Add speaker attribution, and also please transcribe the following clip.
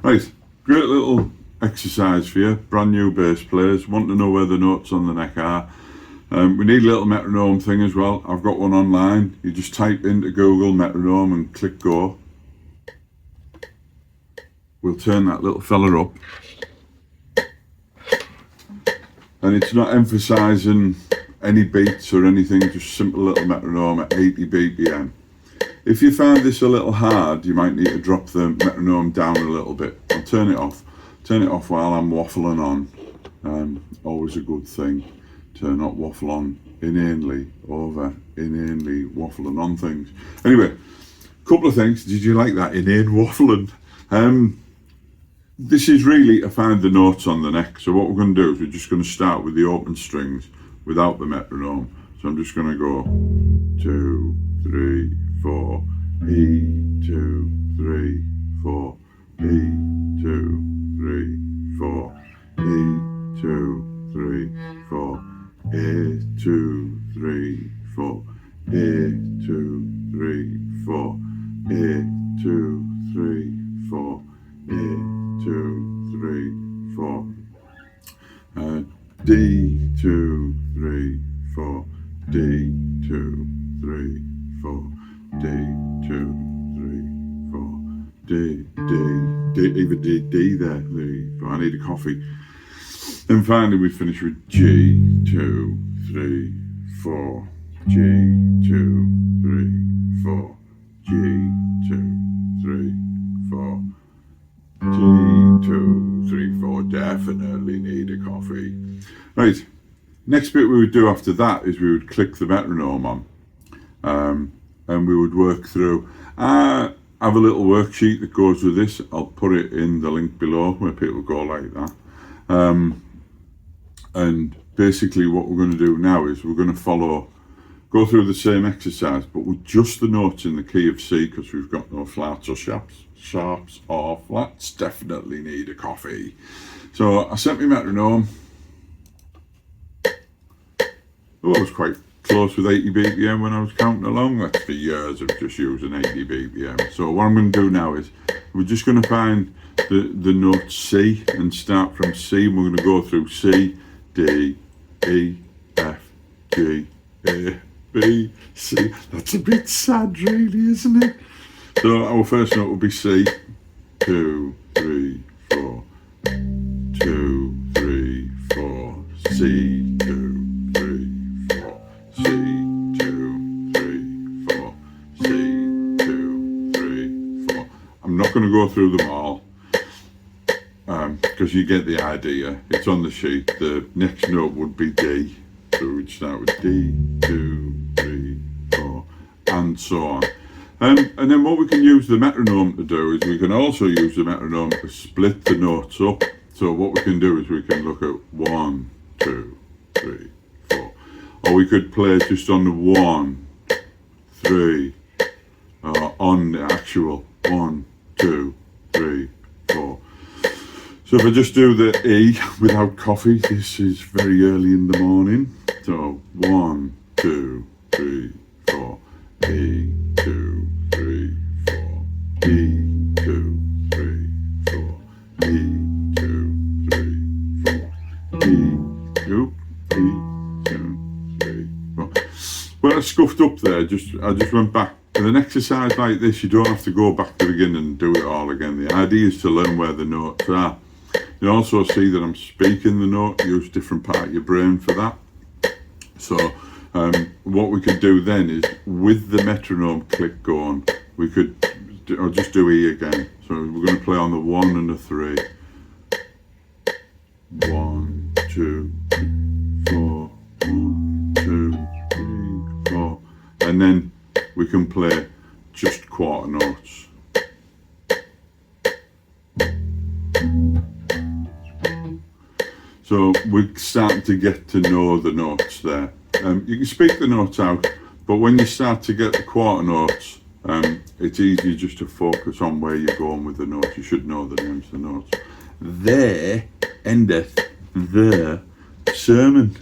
Speaker 1: Right, great little exercise for you, brand new bass players, want to know where the notes on the neck are. We need a little metronome thing as well. I've got one online. You just type into Google metronome and click go. We'll turn that little fella up. And it's not emphasising any beats or anything, just simple little metronome at 80 BPM. If you find this a little hard, you might need to drop the metronome down a little bit. I'll turn it off. Turn it off while I'm waffling on. Always a good thing to not waffle on inanely, waffling on things. Anyway, couple of things. Did you like that inane waffling? This is really to find the notes on the neck. So what we're going to do is we're just going to start with the open strings without the metronome. So I'm just going to go 2, 3, 4, E, 2, 3, 4, E, 2, 3, 4, E, 2, 3, 4, A, 2, 3, 4, A, 2, 3, 4, A, 2, 3, 4, A, 2, 3, 4, D, 2, 3, 4, D, 2, 3, 4, D, 2, 3, 4, D, even D there, 3, 4. I need a coffee. And finally we finish with G, 2, 3, 4, G, 2, 3, 4, G, 2, 3, 4, G, 2, 3, 4, definitely need a coffee. Right, next bit we would do after that is we would click the metronome on, and we would work through. I have a little worksheet that goes with this. I'll put it in the link below where people go like that. And basically what we're going to do now is we're going to go through the same exercise, but with just the notes in the key of C, because we've got no flats or sharps or flats. Definitely need a coffee. So I set my metronome. Oh, I was quite close with 80 BPM when I was counting along. That's for years of just using 80 BPM. So what I'm going to do now is we're just going to find the note C and start from C, and we're going to go through C, D, E, F, G, A, B, C. That's a bit sad really, isn't it? So our first note will be C, 2, 3, 4, 2, 3, 4, C, 2, 3, 4, C, 2, 3, 4, C, 2, 3, 4. I'm not going to go through them all, because you get the idea. It's on the sheet. The next note would be D. So we'd start with D, 2, 3, 4, and so on. And then what we can use the metronome to do is we can also use the metronome to split the notes up. So what we can do is we can look at 1, 2, 3, 4. Or we could play just on the 1, 3, on the actual 1, 2, 3, 4. So if I just do the E without coffee, this is very early in the morning. So 1, 2, 3, 4, E, 2, 3, 4, E, 2, 3, 4, E, 2, 3, 4, E, 2, 3, 4. When I scuffed up there, I just went back. With an exercise like this, you don't have to go back to the beginning and do it all again. The idea is to learn where the notes are. You also see that I'm speaking the note, use different part of your brain for that. So what we could do then is with the metronome click going, I'll just do E again. So we're going to play on the 1 and the 3. 1, 2, 4, 1, 2, 3, 4. And then we can play just quarter notes. So we're starting to get to know the notes there. You can speak the notes out, but when you start to get the quarter notes, it's easy just to focus on where you're going with the notes. You should know the names of the notes. There endeth the sermon.